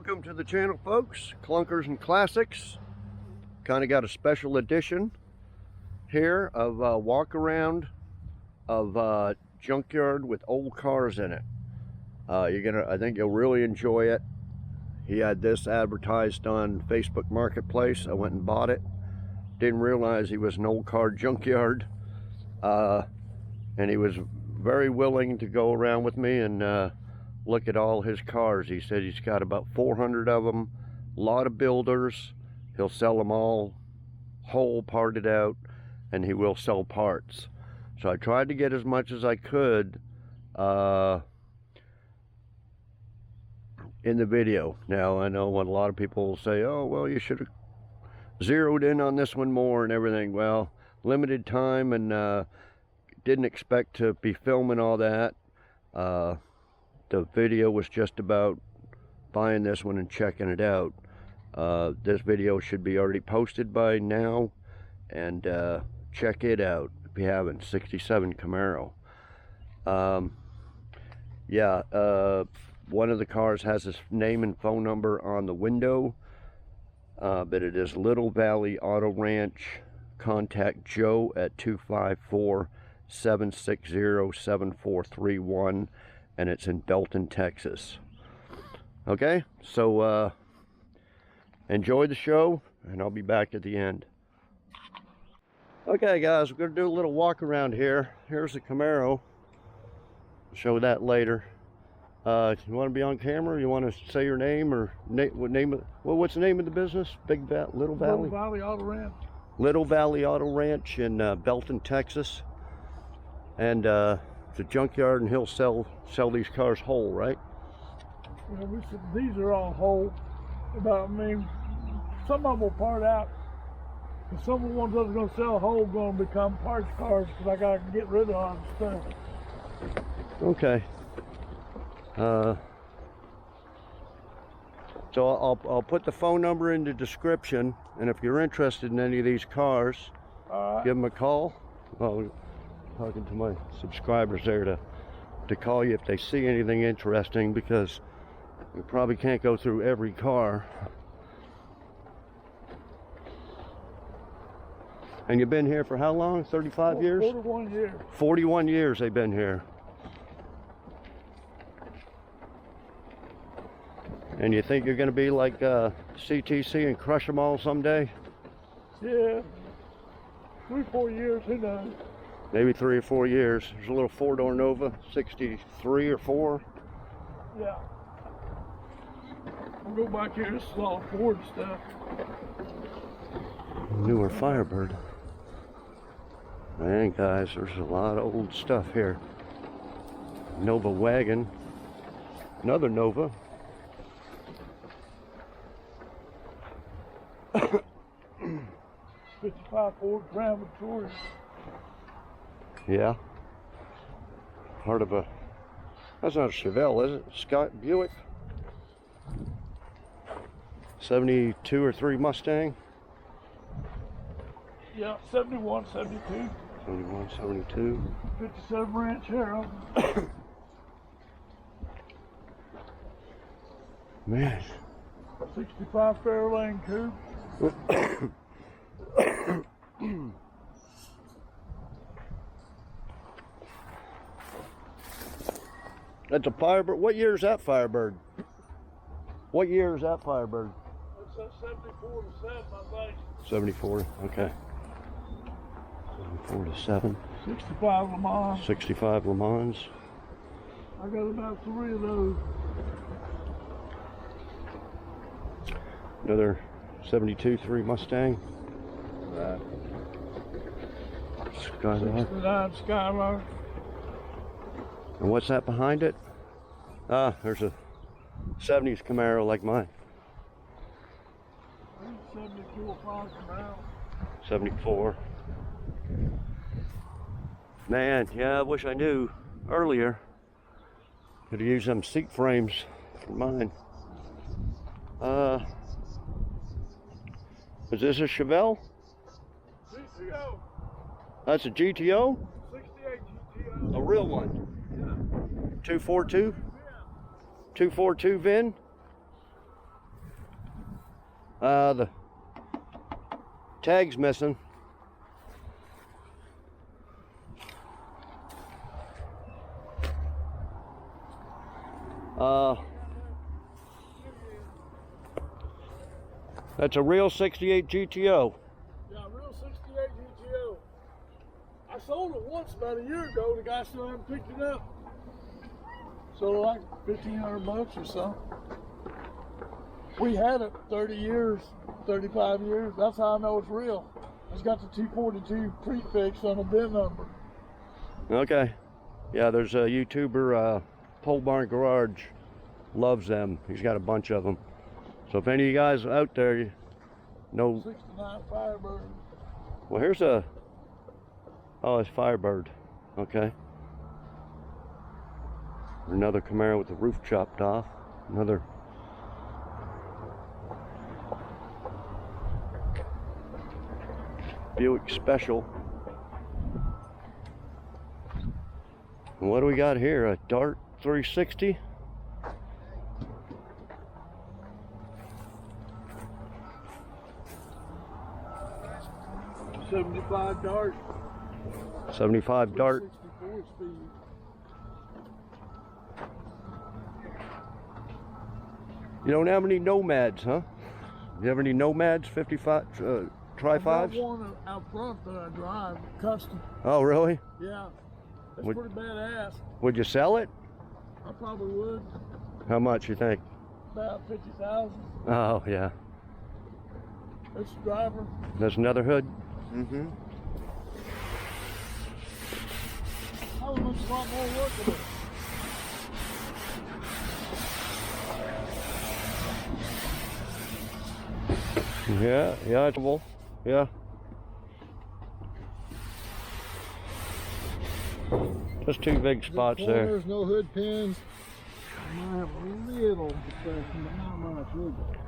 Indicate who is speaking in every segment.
Speaker 1: Welcome to the channel, folks. Clunkers and Classics. Kind of got a special edition here of a walk around of Junkyard with old cars in it. I think you'll really enjoy it. He had this advertised on Facebook Marketplace. I went and bought it. Didn't realize he was an old car junkyard. And he was very willing to go around with me and look at all his cars. He said he's got about 400 of them, a lot of builders. He'll sell them all whole, parted out, and he will sell parts. So I tried to get as much as I could in the video. Now I know when a lot of people will say, oh well, you should have zeroed in on this one more and everything. Well, limited time, and didn't expect to be filming all that. The video was just about buying this one and checking it out. This video should be already posted by now, and check it out if you haven't. 67 Camaro. One of the cars has his name and phone number on the window, but it is Little Valley Auto Ranch. Contact Joe at 254-760-7431, and it's in Belton, Texas. Okay, so enjoy the show, and I'll be back at the end. Okay guys, we're going to do a little walk around here. Here's the Camaro. Show that later. You want to be on camera, or you want to say your name, or what's the name of the business? Little Valley?
Speaker 2: Little Valley Auto Ranch.
Speaker 1: Little Valley Auto Ranch in Belton, Texas. And it's a junkyard, and he'll sell these cars whole, right?
Speaker 2: Yeah, these are all whole. But I mean, some of them will part out. And some of the ones that are going to sell whole going to become parts cars, because I got to get rid of all the stuff.
Speaker 1: Okay. So I'll put the phone number in the description, and if you're interested in any of these cars, give them a call. Well, talking to my subscribers there to call you if they see anything interesting, because we probably can't go through every car. And you've been here for how long? 35 years?
Speaker 2: 41 years.
Speaker 1: 41 years they've been here. And you think you're going to be like CTC and crush them all someday?
Speaker 2: Yeah. 3-4 years, who knows?
Speaker 1: Maybe 3 or 4 years. There's a little 4-door Nova, 63 or 4.
Speaker 2: Yeah. I'll go back here. This is all Ford stuff.
Speaker 1: Newer Firebird. Man, guys, there's a lot of old stuff here. Nova wagon. Another Nova.
Speaker 2: 55 Ford Crown Victoria.
Speaker 1: Yeah. Part of a... That's not a Chevelle, is it? Scott Buick. 72 or 3 Mustang.
Speaker 2: Yeah, 71, 72.
Speaker 1: 71, 72.
Speaker 2: 57 Ranch Hero.
Speaker 1: Man.
Speaker 2: 65 Fairlane Coupe.
Speaker 1: That's a Firebird. What year is that Firebird? What year is that Firebird?
Speaker 2: It's a 74 to 7, I think.
Speaker 1: 74, okay. 74 to 7.
Speaker 2: 65 Le Mans.
Speaker 1: 65 Le Mans.
Speaker 2: I got about 3 of those.
Speaker 1: Another 72 3 Mustang.
Speaker 2: Right.
Speaker 1: Skylark.
Speaker 2: 69 Skylark.
Speaker 1: And what's that behind it? Ah, there's a 70s Camaro like mine.
Speaker 2: 74 Ford Camaro.
Speaker 1: 74. Man, yeah, I wish I knew earlier. Could have used them seat frames for mine. Is this a Chevelle?
Speaker 2: GTO.
Speaker 1: That's a GTO?
Speaker 2: 68 GTO.
Speaker 1: A real one?
Speaker 2: Yeah.
Speaker 1: 242? 242 VIN? The tag's missing. That's a real 68 GTO.
Speaker 2: Yeah, real 68 GTO. I sold it once about a year ago. The guy still hasn't picked it up. So like $1,500 or so. We had it 30 years, 35 years. That's how I know it's real. It's got the 242 prefix on the VIN number.
Speaker 1: Okay. Yeah, there's a YouTuber, Pole Barn Garage, loves them. He's got a bunch of them. So if any of you guys out there, you know.
Speaker 2: 69 Firebird.
Speaker 1: Well, here's a, oh, it's Firebird. Okay. Another Camaro with the roof chopped off. Another. Buick Special. And what do we got here? A Dart 360.
Speaker 2: '75 Dart.
Speaker 1: 75 Dart.
Speaker 2: 64 speed.
Speaker 1: You don't have any Nomads, huh? You have any Nomads, 55, Tri-5s?
Speaker 2: I got one out front that I drive, custom.
Speaker 1: Oh, really?
Speaker 2: Yeah, that's pretty badass.
Speaker 1: Would you sell it?
Speaker 2: I probably would.
Speaker 1: How much you think?
Speaker 2: About 50,000.
Speaker 1: Oh, yeah.
Speaker 2: It's a driver.
Speaker 1: There's another hood.
Speaker 2: Mm-hmm. I would looks a lot more work in it.
Speaker 1: Yeah, yeah, it's well, yeah. Just two big spots there.
Speaker 2: There's no hood pins. I might have a little depression, but not much, is it?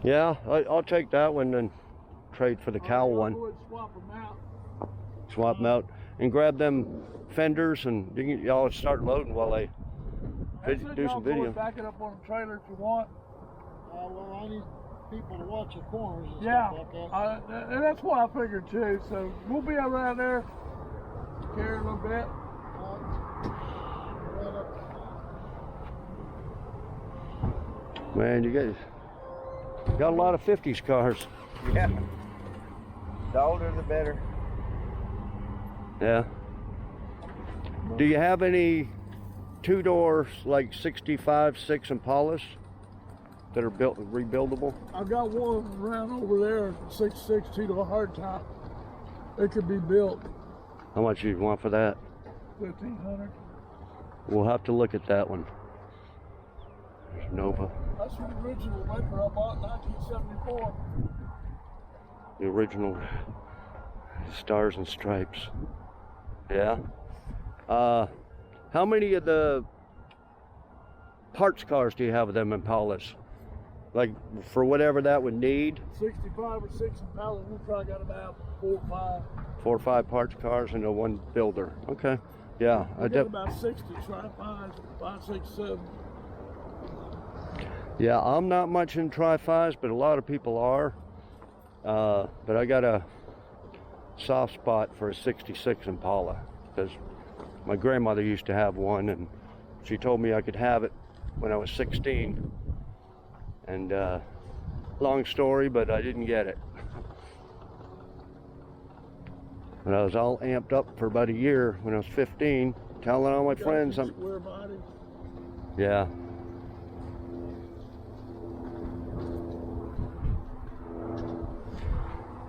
Speaker 1: Yeah, I'll take that one and trade for the cow one.
Speaker 2: Swap them out.
Speaker 1: Swap them out and grab them fenders, and y'all start loading while they do some video.
Speaker 2: Back it up on the trailer if you want.
Speaker 3: Well, I need people to watch the corners and
Speaker 2: yeah,
Speaker 3: stuff like that.
Speaker 2: And that's what I figured too. So we'll be around there, carry a little bit.
Speaker 1: Man, you guys got a lot of 50s cars.
Speaker 3: Yeah. The older the better.
Speaker 1: Yeah. Do you have any two-door, like 65, 6 Impalas that are built rebuildable?
Speaker 2: I've got one around over there, 66 two-door hardtop. It could be built.
Speaker 1: How much do you want for that?
Speaker 2: 1,500.
Speaker 1: We'll have to look at that one. There's Nova.
Speaker 2: That's the original maker I bought in 1974.
Speaker 1: The original Stars and Stripes. Yeah. How many of the parts cars do you have of them Impalas? Like for whatever that would need?
Speaker 2: 65 or 6 Impalas, we probably got about 4 or 5.
Speaker 1: 4 or 5 parts cars and a one builder. Okay. Yeah.
Speaker 2: I got about 60 Tri-5s, 5, 6, 7.
Speaker 1: Yeah, I'm not much in Tri-5s, but a lot of people are. But I got a soft spot for a 66 Impala because my grandmother used to have one, and she told me I could have it when I was 16. And long story, but I didn't get it. But I was all amped up for about a year when I was 15, telling all my friends I'm.
Speaker 2: Square body.
Speaker 1: Yeah.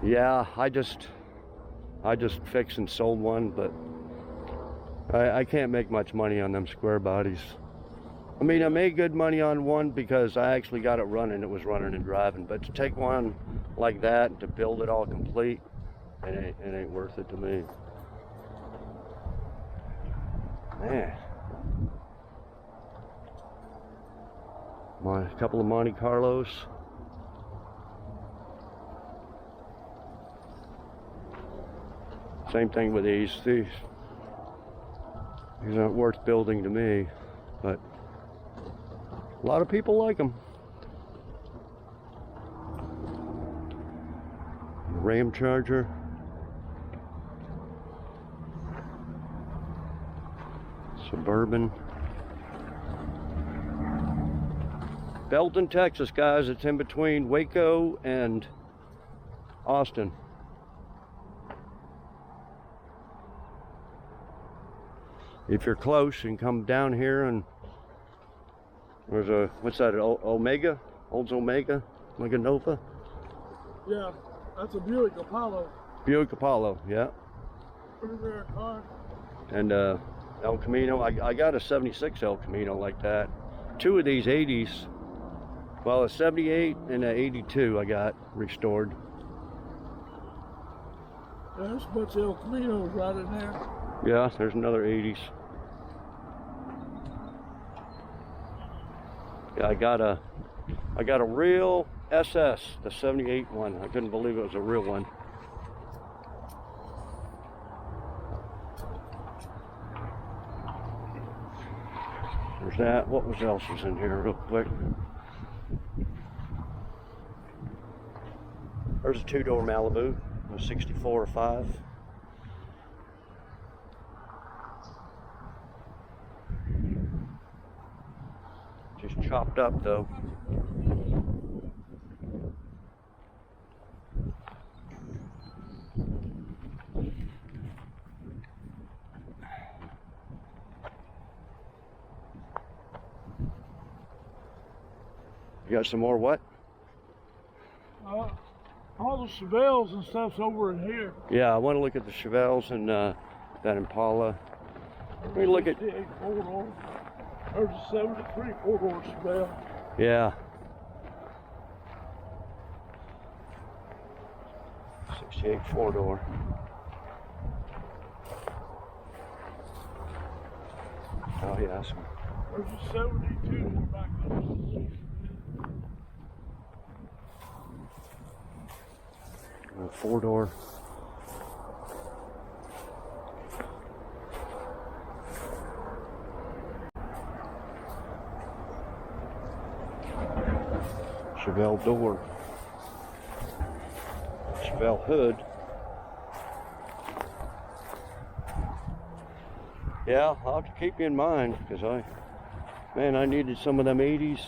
Speaker 1: Yeah, I just fixed and sold one, but I can't make much money on them square bodies. I mean, I made good money on one because I actually got it running. It was running and driving. But to take one like that and to build it all complete, it ain't worth it to me. Man. A couple of Monte Carlos. Same thing with these. These aren't worth building to me. but a lot of people like them. Ram Charger. Suburban. Belton, Texas, guys. It's in between Waco and Austin. If you're close, you can come down here, and there's a, what's that, Omega? Olds Omega? Omega Nova?
Speaker 2: Yeah, that's a Buick Apollo.
Speaker 1: Buick Apollo, yeah.
Speaker 2: Pretty rare car.
Speaker 1: And El Camino, I got a 76 El Camino like that. Two of these 80s, well, a 78 and a 82 I got restored.
Speaker 2: Yeah, there's a bunch of El Caminos right in there.
Speaker 1: Yeah, there's another 80s. Yeah, I got a real SS, the 78 one. I couldn't believe it was a real one. There's that. What else was in here real quick? There's a two-door Malibu, a 64 or 5. Just chopped up though. You got some more what?
Speaker 2: All the Chevelles and stuff's over in here.
Speaker 1: Yeah, I want to look at the Chevelles and that Impala. Let me look at.
Speaker 2: 68 four-door. There's a 73 four-door Chevelle.
Speaker 1: Yeah. 68 four-door. Oh yeah, some.
Speaker 2: There's a 72 back there.
Speaker 1: A four-door. Chevelle door. Chevelle hood. Yeah, I'll have to keep you in mind because I needed some of them 80s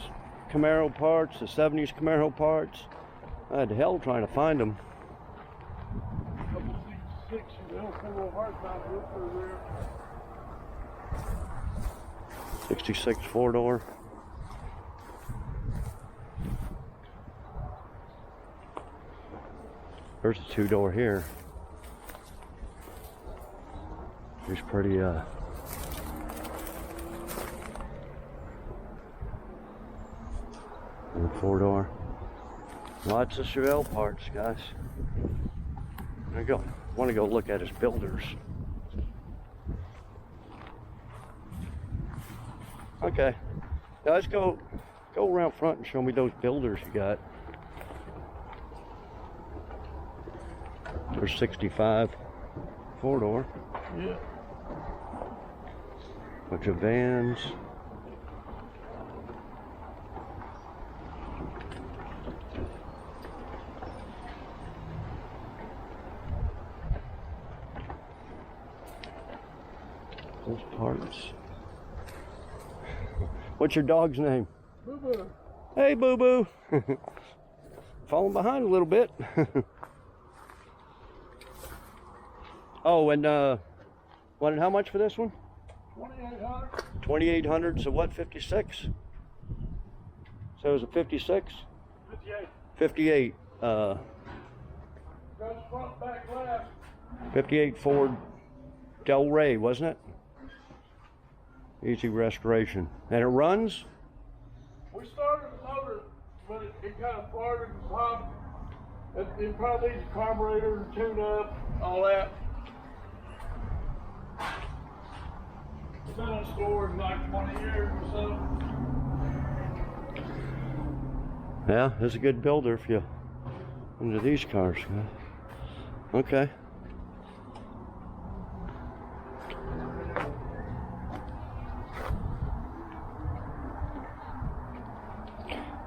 Speaker 1: Camaro parts, the 70s Camaro parts. I had hell trying to find them.
Speaker 2: 66 Chevelle four-wheel hardtop roof over there.
Speaker 1: 66 four-door. There's a two-door here. He's pretty and a four-door. Lots of Chevelle parts, guys. There you go. Want to go look at his builders. Okay. Now let's go around front and show me those builders you got. There's 65 four-door.
Speaker 2: Yeah.
Speaker 1: Bunch of vans. Those parts. What's your dog's name?
Speaker 2: Boo-boo.
Speaker 1: Hey, Boo-boo. Falling behind a little bit. Oh, and wanted how much for this one?
Speaker 2: 2,800.
Speaker 1: 2,800. So what? 56. So it was a 56.
Speaker 2: 58.
Speaker 1: 58.
Speaker 2: Got front back glass.
Speaker 1: 58 Ford Del Rey, wasn't it? Easy restoration. And it runs?
Speaker 2: We started the motor, but it kind of farted and popped. It probably needs a carburetor and tune up, all that. It's been in storage like 20 years or so.
Speaker 1: Yeah, it's a good builder if you into these cars. Okay.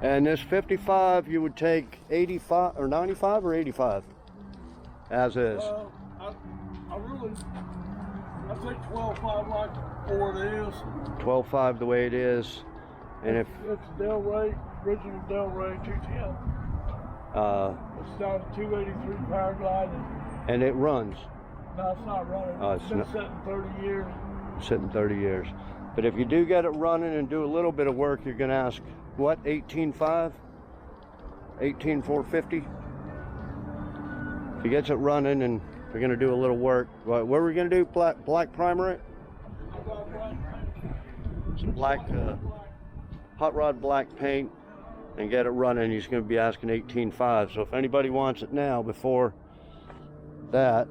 Speaker 1: And this 55, you would take 85 or 95 or 85 as is.
Speaker 2: I take 12.5 like Ford is.
Speaker 1: 12.5 the way it is. And if
Speaker 2: it's Del Rey, original Del Rey 210. It's got a 283 power glide.
Speaker 1: And it runs.
Speaker 2: No, it's not running. It's been sitting 30 years.
Speaker 1: Sitting 30 years. But if you do get it running and do a little bit of work, you're going to ask, what, 18.5? 18.450? If he gets it running and we're going to do a little work, what are we going to do? Black primer it? Some black, hot rod black paint and get it running. He's going to be asking 18.5. So if anybody wants it now before that.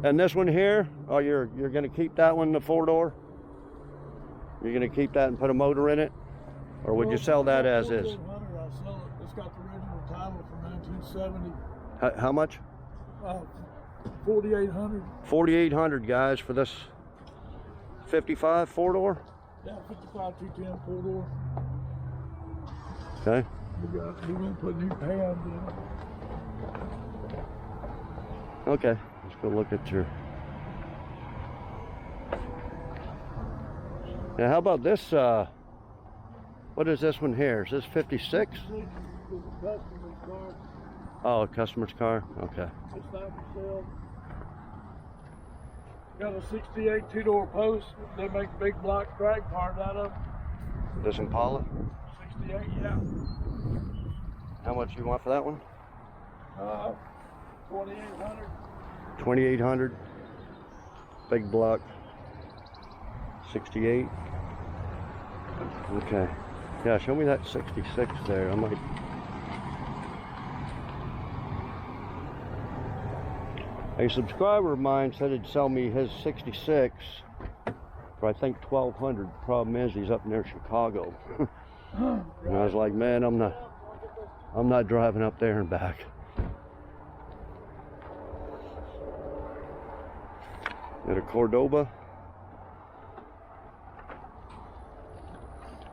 Speaker 1: And this one here, oh, you're going to keep that one, the 4-door? You're going to keep that and put a motor in it? Or would you sell that as is?
Speaker 2: I'll sell it. It's got the original title from 1970.
Speaker 1: How much?
Speaker 2: 4,800.
Speaker 1: 4,800, guys, for this 55 4-door?
Speaker 2: Yeah, 55 210 4-door.
Speaker 1: Okay.
Speaker 2: We're going to put new pans in.
Speaker 1: Okay, let's go look at your... Now, how about this, what is this one here? Is this 56? Oh, a customer's car? Okay.
Speaker 2: It's not for sale. Got a 68 2-door post. They make big block drag parts out of.
Speaker 1: This Impala?
Speaker 2: 68, yeah.
Speaker 1: How much you want for that one?
Speaker 2: 2,800.
Speaker 1: 2,800. Big block. 68. Okay. Yeah, show me that 66 there. I might. A subscriber of mine said he'd sell me his 66 for I think 1,200. The problem is he's up near Chicago. And I was like, man, I'm not driving up there and back. Got a Cordoba.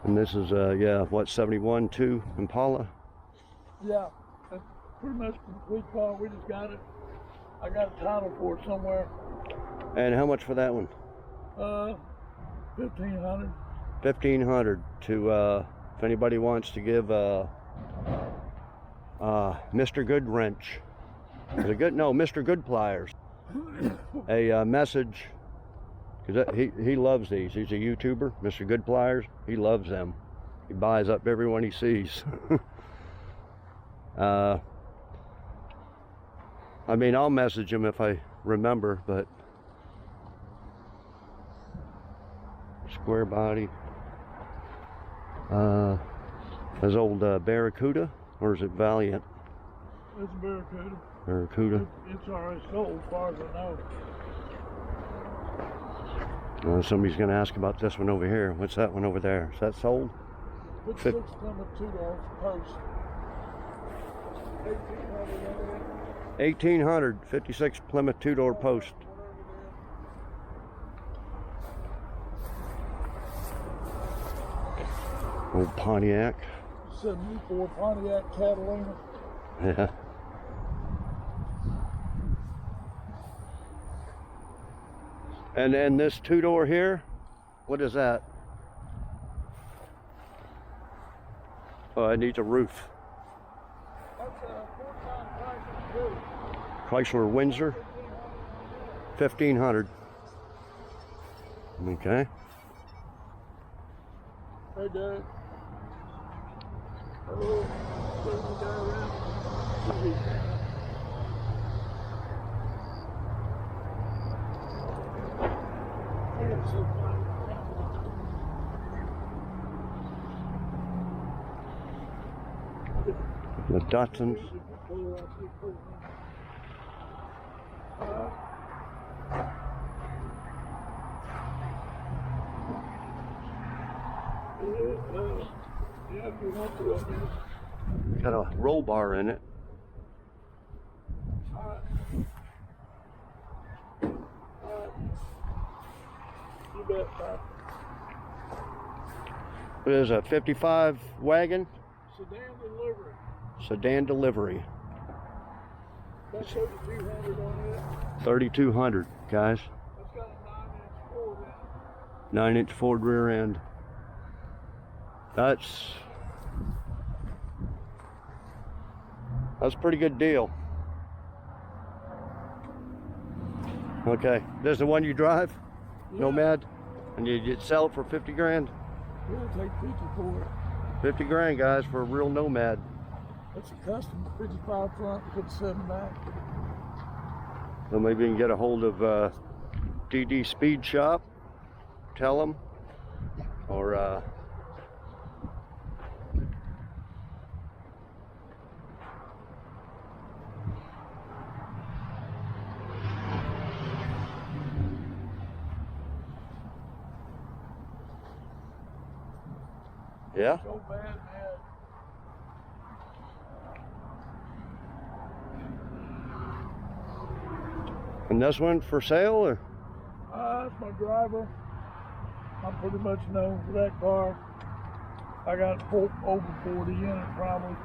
Speaker 1: And this is yeah, what, 71 2 Impala?
Speaker 2: Yeah, that's pretty much complete car. We just got it. I got a title for it somewhere.
Speaker 1: And how much for that one?
Speaker 2: 1,500.
Speaker 1: 1,500 to if anybody wants to give Mr. Good Wrench, is it good? No, Mr. Good Pliers, a message, because he loves these. He's a YouTuber, Mr. Good Pliers. He loves them. He buys up everyone he sees. I mean, I'll message him if I remember, but square body. His old Barracuda, or is it Valiant?
Speaker 2: It's a Barracuda.
Speaker 1: Barracuda.
Speaker 2: It's already sold, as far as I know.
Speaker 1: Somebody's going to ask about this one over here. What's that one over there? Is that sold?
Speaker 2: Put 6 Plymouth 2-door post.
Speaker 1: 1,800, 56 Plymouth 2-door post. Old Pontiac.
Speaker 2: 74 Pontiac Catalina.
Speaker 1: Yeah. And then this 2-door here, what is that? Oh, it needs a roof.
Speaker 2: That's a 4-time
Speaker 1: Chrysler Windsor, 1,500. Okay.
Speaker 2: Hey, Derek. Hello.
Speaker 1: The Datsuns.
Speaker 2: Yeah, if you want to.
Speaker 1: Got a roll bar in it.
Speaker 2: You bet, Bob.
Speaker 1: What is a 55 wagon?
Speaker 2: Sedan delivery.
Speaker 1: Sedan delivery.
Speaker 2: That's 3,200 on it.
Speaker 1: 3,200, guys.
Speaker 2: It's got a 9-inch Ford in it.
Speaker 1: 9-inch Ford rear end. That's a pretty good deal. Okay, this is the one you drive?
Speaker 2: Yeah.
Speaker 1: Nomad? And you'd sell it for 50 grand?
Speaker 2: We'll take 50 for it.
Speaker 1: 50 grand, guys, for a real Nomad.
Speaker 2: That's a custom 55 front, 57 back.
Speaker 1: So maybe you can get a hold of DD Speed Shop, tell them, or yeah.
Speaker 2: So bad, man.
Speaker 1: And this one for sale, or?
Speaker 2: That's my driver. I'm pretty much known for that car. I got over 40 in it, probably.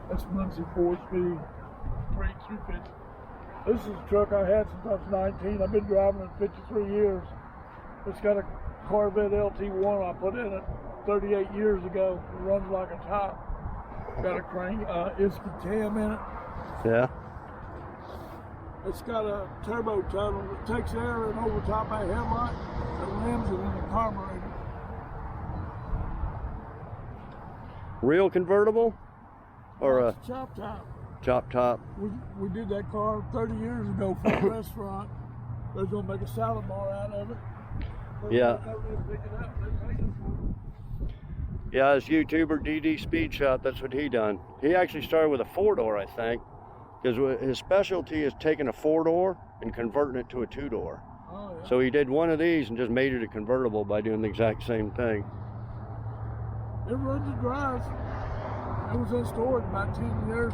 Speaker 2: That's Muncie 4-speed, 350. This is a truck I had since I was 19. I've been driving it 53 years. It's got a Corvette LT1 I put in it 38 years ago. It runs like a top. Got a crank, instant cam in it.
Speaker 1: Yeah.
Speaker 2: It's got a turbo tunnel that takes air in over top of that headlight and rams it in the carburetor.
Speaker 1: Real convertible? Or a
Speaker 2: It's chop top.
Speaker 1: chop top?
Speaker 2: We did that car 30 years ago for a restaurant. They're gonna make a salad bar out of it.
Speaker 1: Yeah.
Speaker 2: They pick it up, they make it for them.
Speaker 1: Yeah, his YouTuber DD Speed Shop, that's what he done. He actually started with a 4-door, I think, because his specialty is taking a 4-door and converting it to a 2-door.
Speaker 2: Oh, yeah.
Speaker 1: So he did one of these and just made it a convertible by doing the exact same thing.
Speaker 2: It runs and drives. It was in storage about 10 years.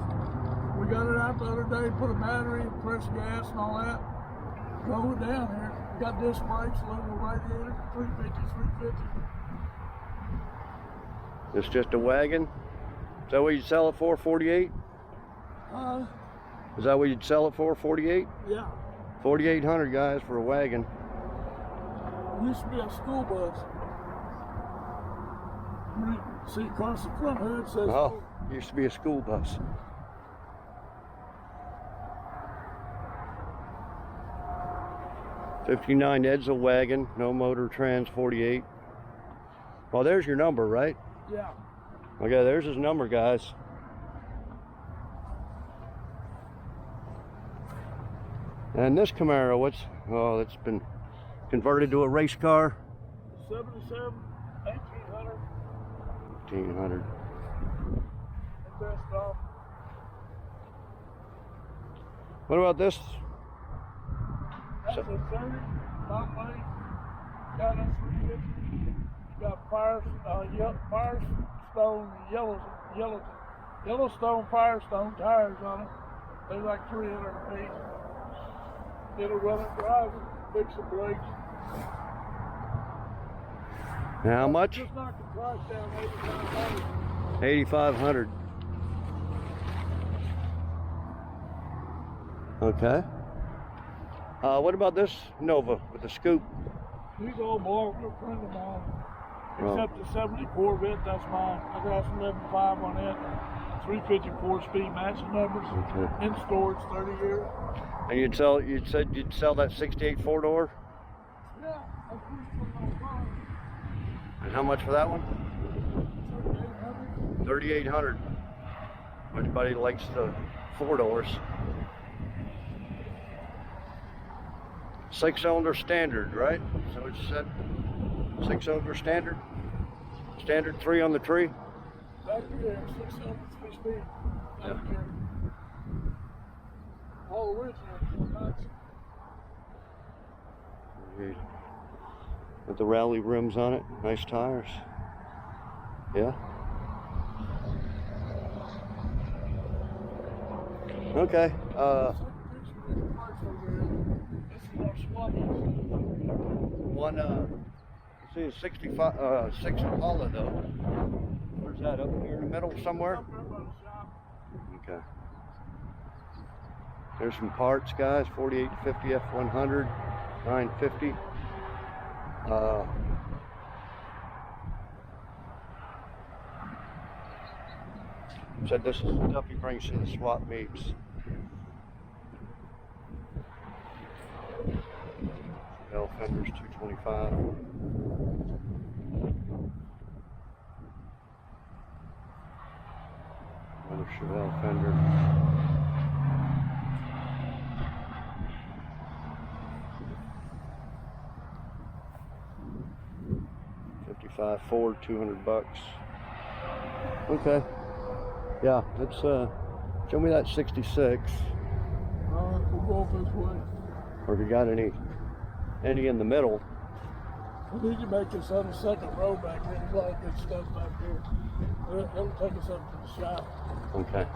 Speaker 2: We got it out the other day, put a battery, fresh gas and all that. Drove it down here. Got disc brakes, little radiator, 350, 350.
Speaker 1: It's just a wagon. Is that what you'd sell it for, 48? Is that what you'd sell it for, 48?
Speaker 2: Yeah.
Speaker 1: 4,800, guys, for a wagon.
Speaker 2: It used to be a school bus. See across the front hood says,
Speaker 1: Oh, used to be a school bus. '59 Edsel wagon, no motor, trans, 48. Well, there's your number, right?
Speaker 2: yeah.
Speaker 1: Okay, there's his number, guys. And this Camaro, oh, it's been converted to a race car.
Speaker 2: 77, 1800.
Speaker 1: 1,800.
Speaker 2: Best off.
Speaker 1: What about this?
Speaker 2: That's a 30, not money. Got a 350. Got Firestone Yellowstone Firestone tires on it. They're like 300 feet. It'll run and drive it, fix the brakes.
Speaker 1: Now, how much?
Speaker 2: Just knocked the price down 8,500.
Speaker 1: 8,500. Okay. What about this Nova with the scoop?
Speaker 2: These all belong to a friend of mine.
Speaker 1: Oh.
Speaker 2: Except the 70 Corvette, that's mine. I got some 11.5 on it. 354 speed matching numbers.
Speaker 1: Okay.
Speaker 2: In storage 30 years.
Speaker 1: And you said you'd sell that 68 4-door?
Speaker 2: Yeah, that's pretty much my car.
Speaker 1: And how much for that one?
Speaker 2: 3,800.
Speaker 1: 3,800. Everybody likes the 4-doors. 6-cylinder standard, right? Is that what you said? 6-cylinder standard? Standard 3 on the tree?
Speaker 2: Back there, 673 speed.
Speaker 1: Yeah.
Speaker 2: Back there. All original.
Speaker 1: With the rally rims on it, nice tires. Yeah. Okay.
Speaker 2: This is our swap.
Speaker 1: One, see a 65, 6 Impala though. Where's that, up here in the middle somewhere? Okay. There's some parts, guys. 48 to 50 F100, 950. Said this is the stuff he brings to the swap meets. Bell fenders 225. Another Chevelle fender. '55 Ford, $200. Okay. Yeah, let's show me that 66.
Speaker 2: We'll go up this way.
Speaker 1: Or if you got any in the middle.
Speaker 2: We need to make this other second row back here. There's a lot of good stuff back here. It'll take us up to the shop.
Speaker 1: Okay.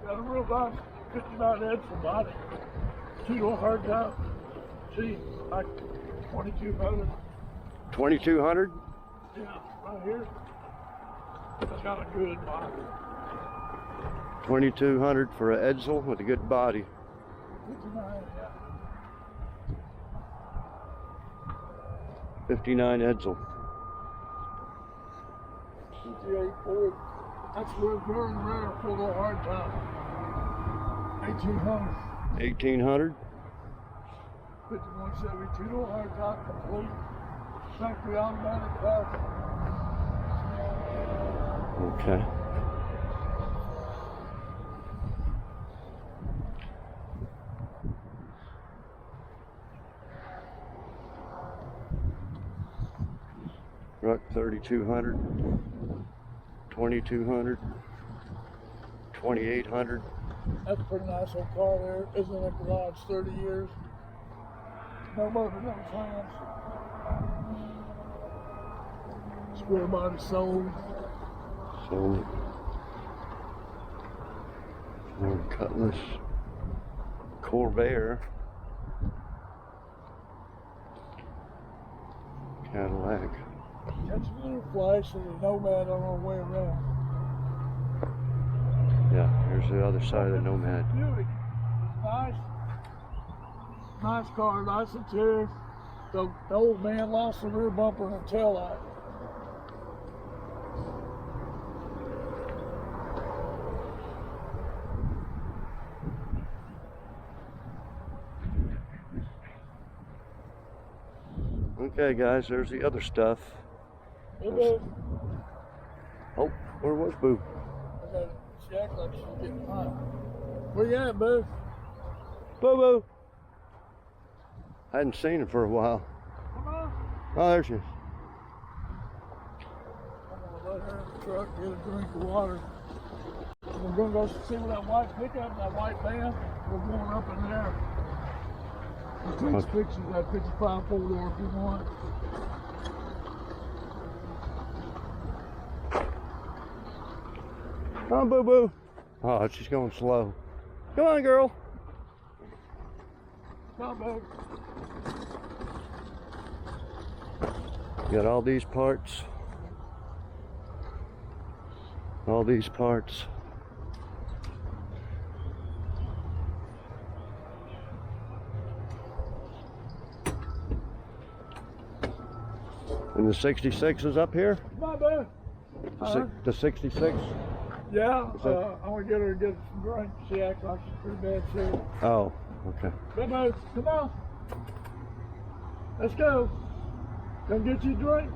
Speaker 2: Got a real nice 59 inch for body. 2-door hardtop. Gee, like 2200.
Speaker 1: 2200?
Speaker 2: Yeah, right here. It's got a good body.
Speaker 1: 2200 for an Edsel with a good body.
Speaker 2: 59, yeah.
Speaker 1: 59 Edsel.
Speaker 2: CT8 Ford. That's real very rare for the hardtop. 1800.
Speaker 1: 1800?
Speaker 2: 5172 hardtop complete. Factory automatic power.
Speaker 1: Okay. Ruck 3200, 2200, 2800.
Speaker 2: That's a pretty nice old car there. Isn't in a garage 30 years. No motor, no trans. Square body sold.
Speaker 1: So, more Cutlass, Corvair, Cadillac.
Speaker 2: Catch a little flash of the Nomad on our way around.
Speaker 1: Yeah, here's the other side of the Nomad.
Speaker 2: Beauty. Nice. Nice car, nice interior. The old man lost the rear bumper and the tail light.
Speaker 1: Okay, guys, there's the other stuff.
Speaker 2: Hey, Boo.
Speaker 1: Oh, where was Boo?
Speaker 2: She acts like she's getting hot. Where you at, Boo?
Speaker 1: Boo Boo! I hadn't seen her for a while.
Speaker 2: Come on.
Speaker 1: Oh, there she is.
Speaker 2: I'm gonna let her in the truck get a drink of water. We're gonna go see where that white pickup, that white van. We're going up in there. We'll take some pictures of that 55 4-door if you want.
Speaker 1: Come on, Boo Boo. Oh, she's going slow. Come on, girl.
Speaker 2: Come back.
Speaker 1: Got all these parts. All these parts. And the 66 is up here?
Speaker 2: Come on, Boo.
Speaker 1: The 66?
Speaker 2: Yeah,
Speaker 1: Is that-
Speaker 2: I'm gonna get her to get some drink. She acts like she's pretty bad shape.
Speaker 1: Oh, okay.
Speaker 2: Come on, come on. Let's go. Come get you a drink.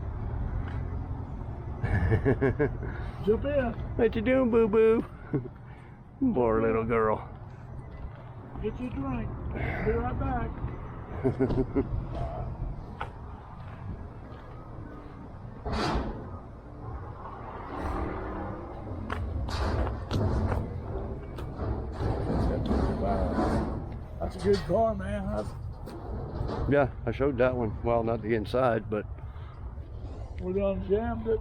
Speaker 2: Jump in.
Speaker 1: What you doing, Boo Boo? Poor little girl.
Speaker 2: Get you a drink. Be right back. good car, man.
Speaker 1: Yeah, I showed that one. Well, not the inside, but
Speaker 2: We done jammed it.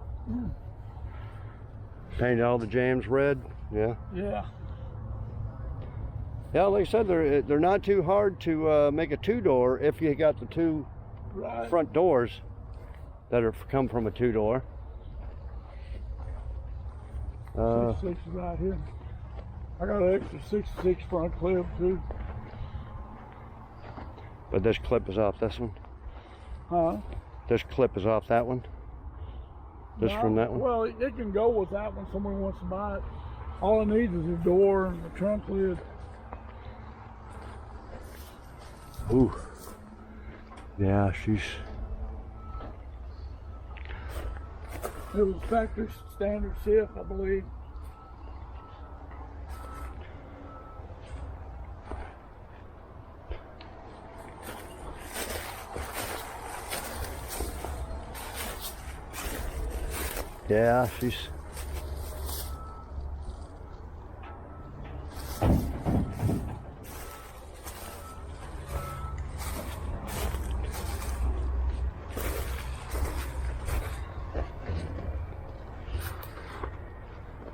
Speaker 1: painted all the jams red. Yeah.
Speaker 2: Yeah.
Speaker 1: Yeah, like I said, they're not too hard to make a two-door if you got the two
Speaker 2: Right.
Speaker 1: front doors that are come from a two-door.
Speaker 2: 66 is right here. I got an extra 66 front clip too.
Speaker 1: But this clip is off this one.
Speaker 2: Huh?
Speaker 1: This clip is off that one. This
Speaker 2: No,
Speaker 1: from that one.
Speaker 2: Well, it can go with that one. Somebody wants to buy it. All it needs is the door and the trunk lid.
Speaker 1: Ooh. Yeah, she's.
Speaker 2: It was factory standard shift, I believe.
Speaker 1: Yeah, she's.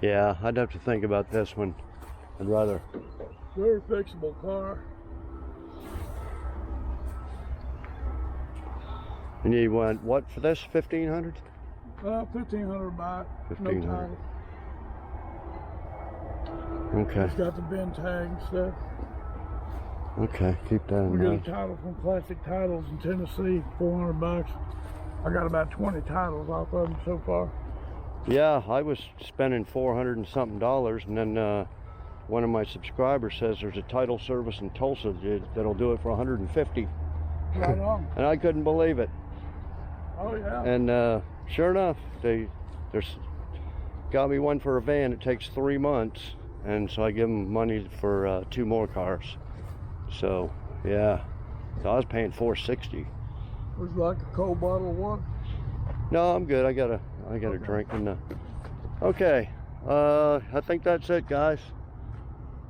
Speaker 1: Yeah, I'd have to think about this one. I'd rather.
Speaker 2: Very fixable car.
Speaker 1: And you want what for this? 1,500?
Speaker 2: 1,500 baht. No
Speaker 1: 1,500.
Speaker 2: title.
Speaker 1: Okay.
Speaker 2: It's got the bin tag and stuff.
Speaker 1: Okay, keep that in
Speaker 2: We get a
Speaker 1: mind.
Speaker 2: title from Classic Titles in Tennessee, 400 bucks. I got about 20 titles off of them so far.
Speaker 1: Yeah, I was spending $400 and something, and then one of my subscribers says there's a title service in Tulsa that'll do it for 150.
Speaker 2: Right on.
Speaker 1: And I couldn't believe it.
Speaker 2: Oh yeah.
Speaker 1: And sure enough, there's got me one for a van. It takes 3 months, and so I give them money for 2 more cars. So yeah, so I was paying $460.
Speaker 2: Would you like a cold bottle of water?
Speaker 1: No, I'm good. I got a
Speaker 2: Okay.
Speaker 1: drink in the. Okay, I think that's it, guys.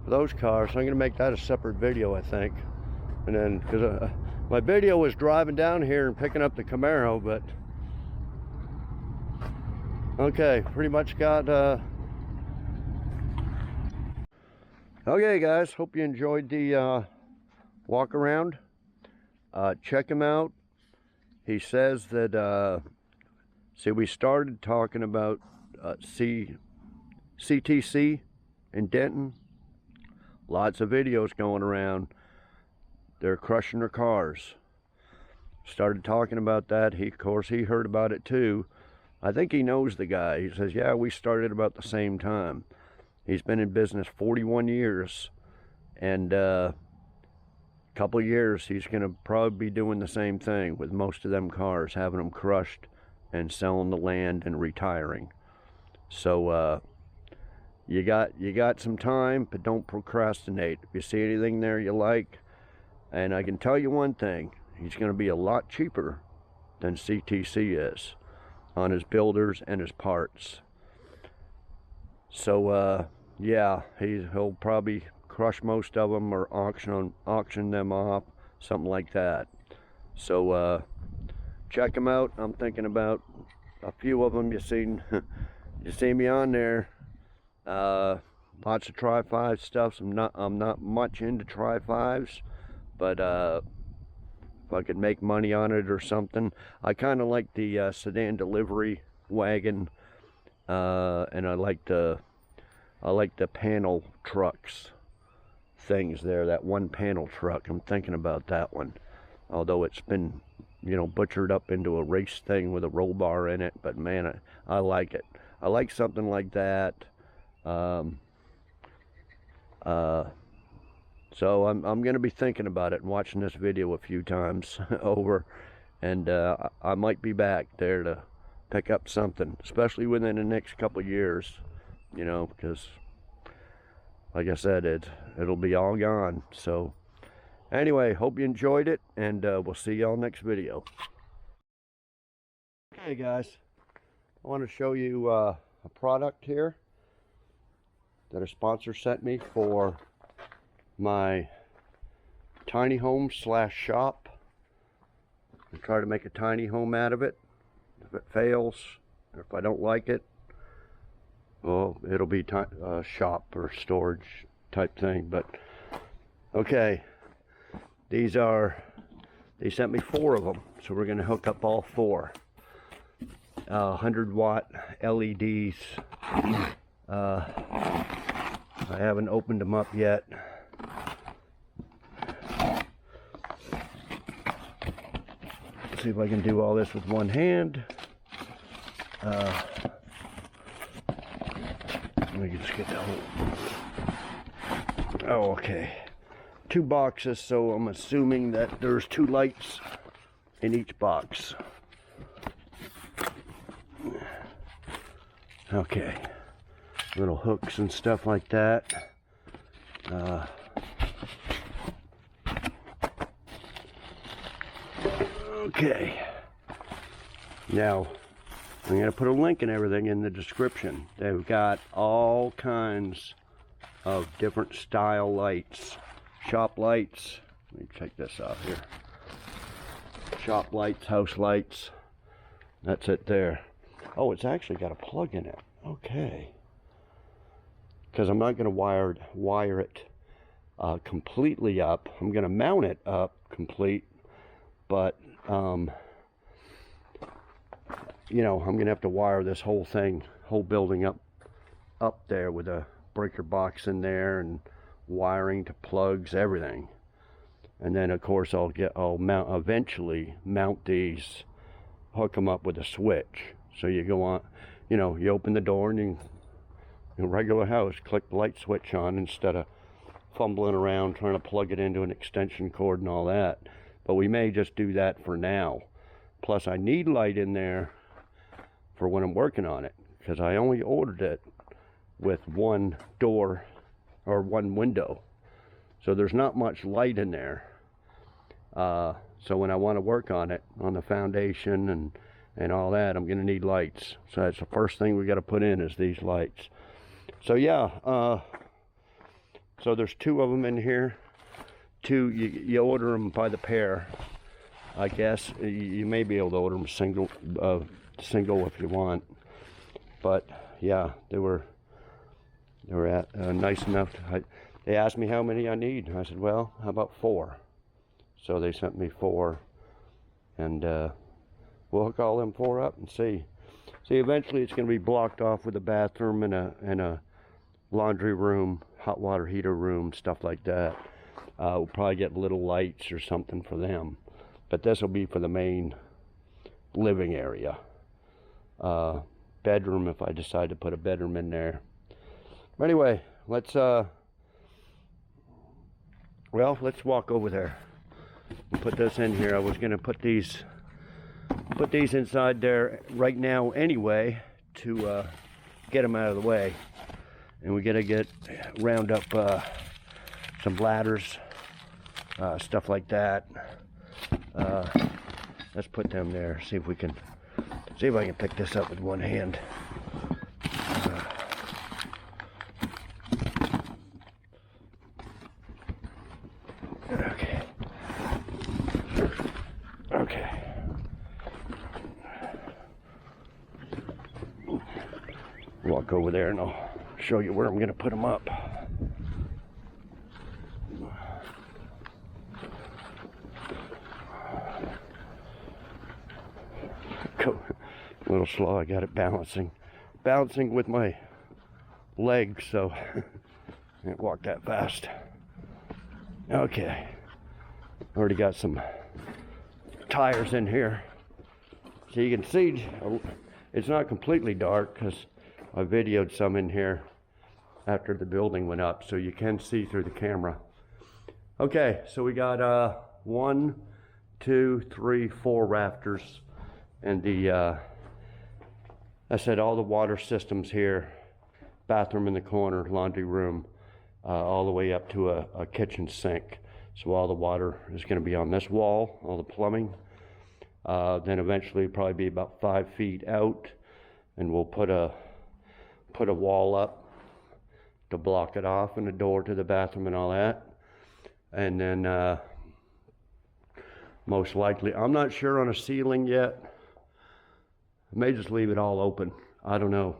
Speaker 1: For those cars, I'm gonna make that a separate video, I think. And then, because my video was driving down here and picking up the Camaro, but okay, pretty much got. Okay, guys. Hope you enjoyed the walk around. Check him out. He says that. See, we started talking about CTC in Denton. Lots of videos going around. They're crushing their cars. Started talking about that. Of course, he heard about it too. I think he knows the guy. He says, yeah, we started about the same time. He's been in business 41 years. And a couple of years, he's going to probably be doing the same thing with most of them cars, having them crushed and selling the land and retiring. So you got some time, but don't procrastinate. If you see anything there you like, and I can tell you one thing, he's going to be a lot cheaper than CTC is on his builders and his parts. So yeah, he'll probably crush most of them or auction them off, something like that. So check them out. I'm thinking about a few of them. You see me on there. Lots of Tri-5 stuff. I'm not much into Tri-5s, but if I could make money on it or something. I kind of like the sedan delivery wagon, and I like the panel trucks things there. That one panel truck. I'm thinking about that one, although it's been, you know, butchered up into a race thing with a roll bar in it, but man, I like it. I like something like that. So I'm gonna be thinking about it and watching this video a few times over, and I might be back there to pick up something, especially within the next couple of years, you know, because like I said, it'll be all gone. So anyway, hope you enjoyed it, and we'll see y'all next video. Okay, guys, I want to show you a product here that a sponsor sent me for my tiny home slash shop. I try to make a tiny home out of it. If it fails, or if I don't like it, well, it'll be shop or storage type thing. But okay, they sent me 4 of them, so we're gonna hook up all 4. 100-watt LEDs. I haven't opened them up yet. See if I can do all this with one hand. Let me just get that whole. Oh, okay. 2 boxes, so I'm assuming that there's 2 lights in each box. Okay. Little hooks and stuff like that. Okay. Now, I'm going to put a link and everything in the description. They've got all kinds of different style lights. Shop lights. Let me check this out here. Shop lights, house lights. That's it there. Oh, it's actually got a plug in it. Okay. Because I'm not going to wire it completely up. I'm going to mount it up complete, but you know, I'm going to have to wire this whole thing, whole building up there with a breaker box in there and wiring to plugs, everything. And then of course I'll eventually mount these, hook them up with a switch. So you go on, you know, you open the door and you, in a regular house, click the light switch on instead of fumbling around trying to plug it into an extension cord and all that. But we may just do that for now. Plus I need light in there for when I'm working on it, because I only ordered it with 1 door or 1 window. So there's not much light in there. So when I want to work on it, on the foundation and all that, I'm going to need lights. So that's the first thing we got to put in is these lights. So yeah, so there's 2 of them in here. 2, you order them by the pair, I guess. You may be able to order them single if you want. But yeah, they were nice enough. They asked me how many I need. I said, well, how about 4? So they sent me 4, and we'll hook all them 4 up and see. See, eventually it's going to be blocked off with a bathroom and a laundry room, hot water heater room, stuff like that. We'll probably get little lights or something for them, but this will be for the main living area. Bedroom, if I decide to put a bedroom in there. But anyway, let's walk over there and put this in here. I was gonna put these inside there right now anyway to get them out of the way, and we gotta round up some ladders, stuff like that. Let's put them there. See if I can pick this up with one hand. Okay. Walk over there and I'll show you where I'm going to put them up. Go a little slow. I got it balancing with my legs, so I can't walk that fast. Okay, already got some tires in here, so you can see it's not completely dark because I videoed some in here after the building went up, so you can see through the camera. Okay, so we got 1, 2, 3, 4 rafters, and I said all the water systems here, bathroom in the corner, laundry room, all the way up to a kitchen sink. So all the water is going to be on this wall, all the plumbing. Then eventually probably be about 5 feet out, and we'll put a wall up to block it off, and a door to the bathroom and all that. And then most likely. I'm not sure on a ceiling yet. I may just leave it all open. I don't know.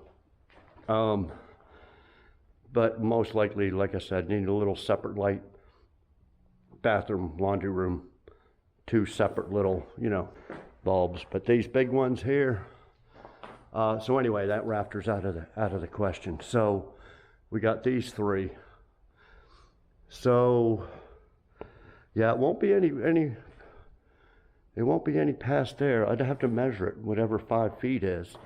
Speaker 1: But most likely, like I said, need a little separate light. Bathroom, laundry room, 2 separate little, you know, bulbs. But these big ones here. So anyway, that rafter's out of the question. So we got these 3. So yeah, it won't be any past there. I'd have to measure it, whatever 5 feet is.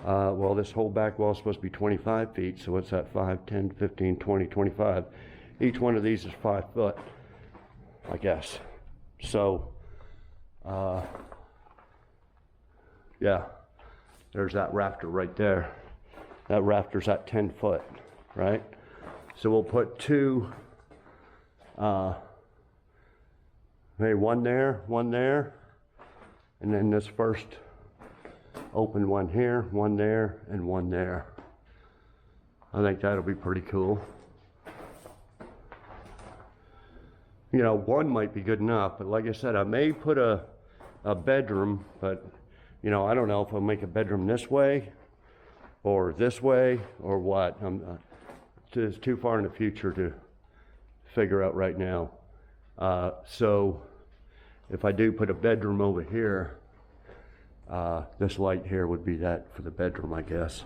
Speaker 1: Well, this whole back wall is supposed to be 25 feet, so what's that, 5, 10, 15, 20, 25. Each one of these is 5 foot, I guess. So, yeah, there's that rafter right there. That rafter's at 10 foot, right? So we'll put 2, maybe one there, and then this first open one here, one there, and one there. I think that'll be pretty cool. You know, one might be good enough, but like I said, I may put a bedroom, but you know, I don't know if I'll make a bedroom this way or what. It's too far in the future to figure out right now. So if I do put a bedroom over here, this light here would be that for the bedroom, I guess.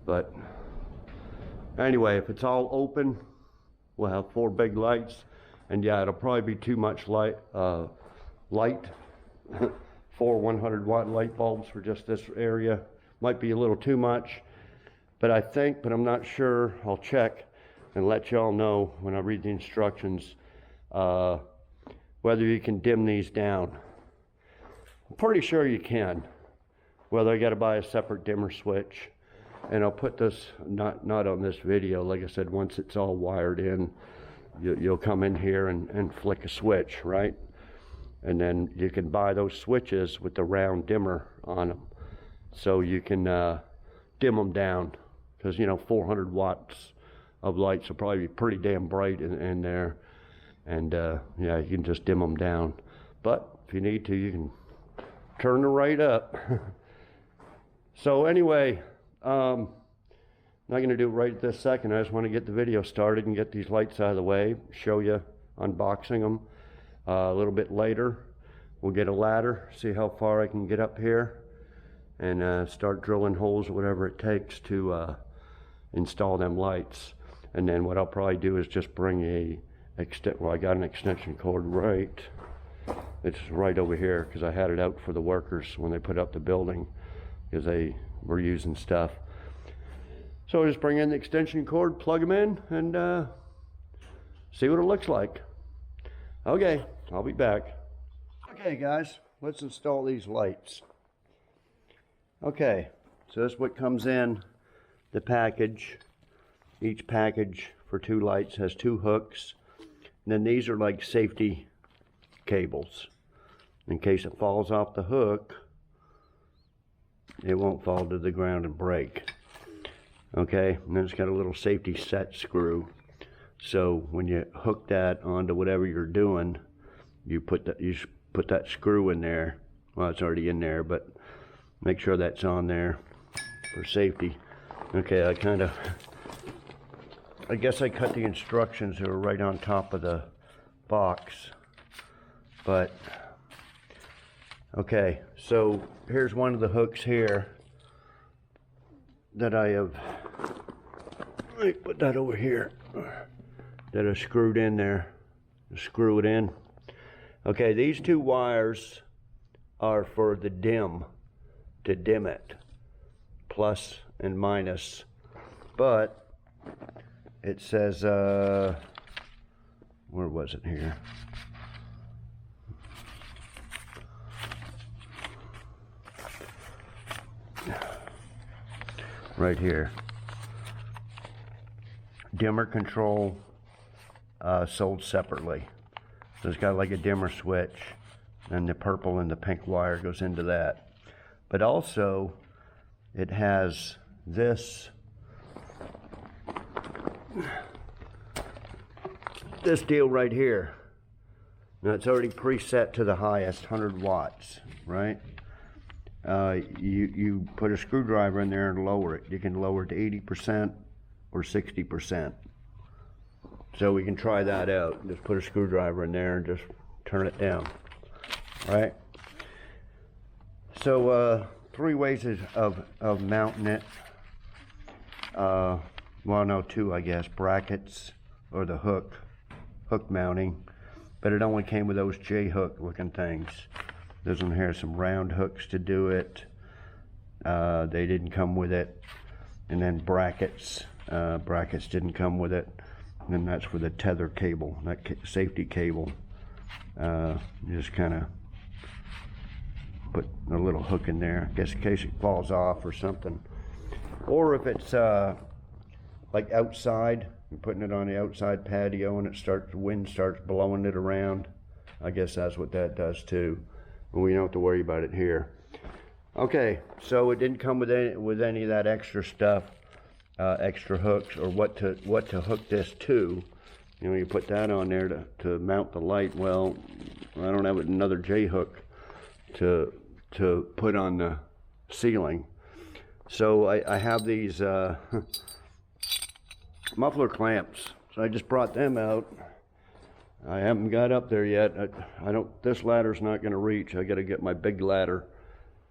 Speaker 1: But anyway, if it's all open, we'll have 4 big lights. And yeah, it'll probably be too much light. 4 100-watt light bulbs for just this area. Might be a little too much. But I think, but I'm not sure, I'll check and let y'all know when I read the instructions whether you can dim these down. I'm pretty sure you can. Whether I got to buy a separate dimmer switch. And I'll put this, not on this video, like I said, once it's all wired in, you'll come in here and flick a switch, right? And then you can buy those switches with the round dimmer on them. So you can dim them down. Because, you know, 400 watts of lights will probably be pretty damn bright in there. And yeah, you can just dim them down. But if you need to, you can turn the light up. So anyway, not going to do it right this second. I just want to get the video started and get these lights out of the way, show you unboxing them. A little bit later, we'll get a ladder, see how far I can get up here, and start drilling holes or whatever it takes to install them lights. And then what I'll probably do is just bring well, I got an extension cord right. It's right over here because I had it out for the workers when they put up the building because they were using stuff. So I'll just bring in the extension cord, plug them in, and see what it looks like. Okay, I'll be back. Okay guys, let's install these lights. Okay, so this is what comes in the package. Each package for 2 lights has 2 hooks. And then these are like safety cables. In case it falls off the hook, it won't fall to the ground and break. Okay, and then it's got a little safety set screw. So when you hook that onto whatever you're doing, you put that screw in there. Well, it's already in there, but make sure that's on there for safety. Okay, I guess I cut the instructions that were right on top of the box. But okay, so here's one of the hooks here that I have. Let me put that over here. That are screwed in there. Screw it in. Okay, these 2 wires are for the dim, to dim it, plus and minus. But it says, where was it here? Right here. Dimmer control sold separately. So it's got like a dimmer switch, and the purple and the pink wire goes into that. But also, it has this deal right here. Now it's already preset to the highest 100 watts, right? You put a screwdriver in there and lower it. You can lower it to 80% or 60%. So we can try that out. Just put a screwdriver in there and just turn it down, right? So 3 ways of mounting it. Well, no, 2, I guess. Brackets or the hook mounting. But it only came with those J-hook looking things. This one here has some round hooks to do it. They didn't come with it. And then brackets. Brackets didn't come with it. And then that's for the tether cable, that safety cable. You just kind of put a little hook in there, I guess in case it falls off or something. Or if it's like outside, you're putting it on the outside patio and the wind starts blowing it around. I guess that's what that does too. We don't have to worry about it here. Okay, so it didn't come with any of that extra stuff, extra hooks or what to hook this to. You know, you put that on there to mount the light. Well, I don't have another J hook to put on the ceiling. So I have these muffler clamps. So I just brought them out. I haven't got up there yet. This ladder's not going to reach. I got to get my big ladder.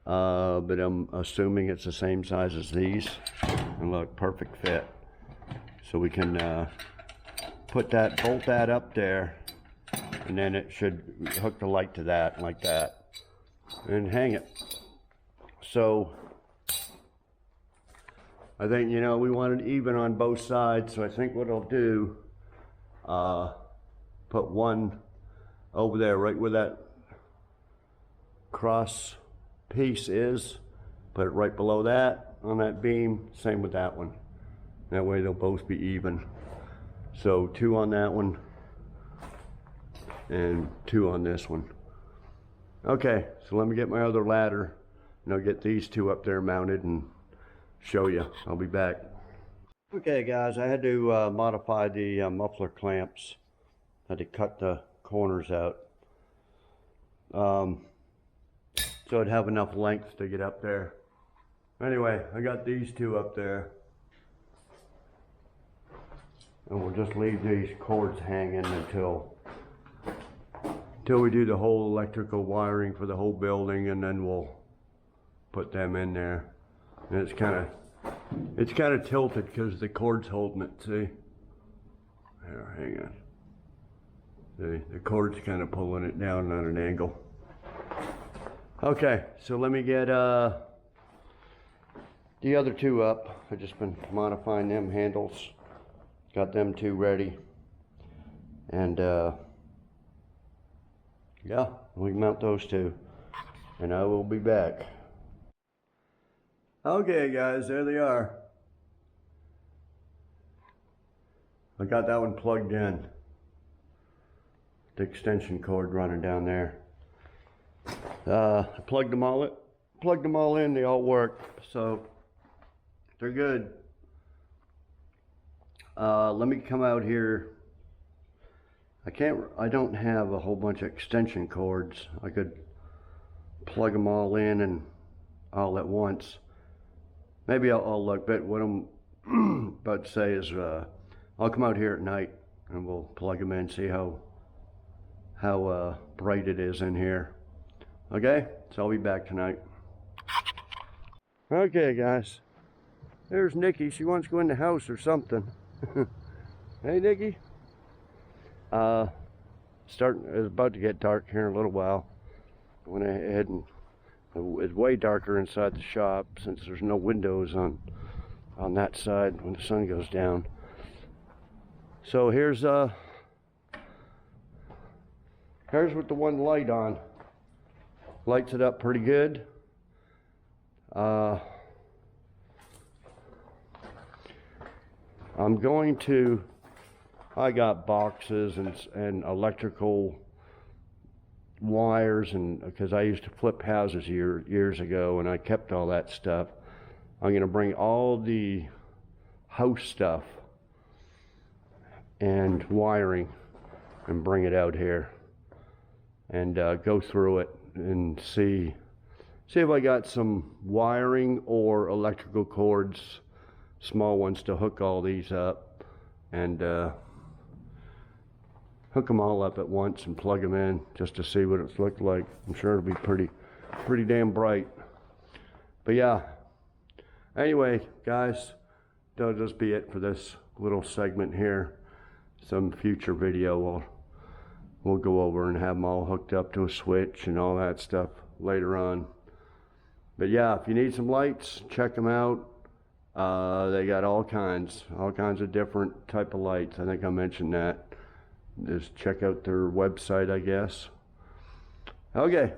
Speaker 1: But I'm assuming it's the same size as these. And look, perfect fit. So we can bolt that up there, and then it should hook the light to that like that, and hang it. So I think, you know, we want it even on both sides. So I think what I'll do, put one over there, right where that cross piece is, put it right below that on that beam. Same with that one. That way they'll both be even. So 2 on that one and 2 on this one. Okay, so let me get my other ladder and I'll get these 2 up there mounted and show you. I'll be back. Okay guys, I had to modify the muffler clamps. I had to cut the corners out. So I'd have enough length to get up there. Anyway, I got these 2 up there. And we'll just leave these cords hanging until we do the whole electrical wiring for the whole building, and then we'll put them in there. And it's kind of tilted because the cord's holding it, see? There, hang on. The cord's kind of pulling it down on an angle. Okay, so let me get the other 2 up. I've just been modifying them handles. Got them 2 ready. And yeah, we can mount those 2. And I will be back. Okay guys, there they are. I got that one plugged in. The extension cord running down there. I plugged them all in, they all work, so they're good. Let me come out here. I don't have a whole bunch of extension cords. I could plug them all in and all at once. Maybe I'll look, but what I'm about to say is I'll come out here at night and we'll plug them in, see how bright it is in here. Okay, so I'll be back tonight. Okay guys, there's Nikki. She wants to go in the house or something. Hey Nikki. It's about to get dark here in a little while. Went ahead and it's way darker inside the shop since there's no windows on that side when the sun goes down. So here's with the one light on. Lights it up pretty good. I'm going to, I got boxes and electrical wires, and because I used to flip houses years ago and I kept all that stuff. I'm going to bring all the house stuff and wiring and bring it out here. and go through it and see if I got some wiring or electrical cords, small ones, to hook all these up, and hook them all up at once and plug them in just to see what it's looked like. I'm sure it'll be pretty damn bright. But yeah, anyway, guys, that'll just be it for this little segment here. Some future video we'll go over and have them all hooked up to a switch and all that stuff later on. But yeah, if you need some lights, check them out. They got all kinds of different type of lights. I think I mentioned that. Just check out their website, I guess. Okay,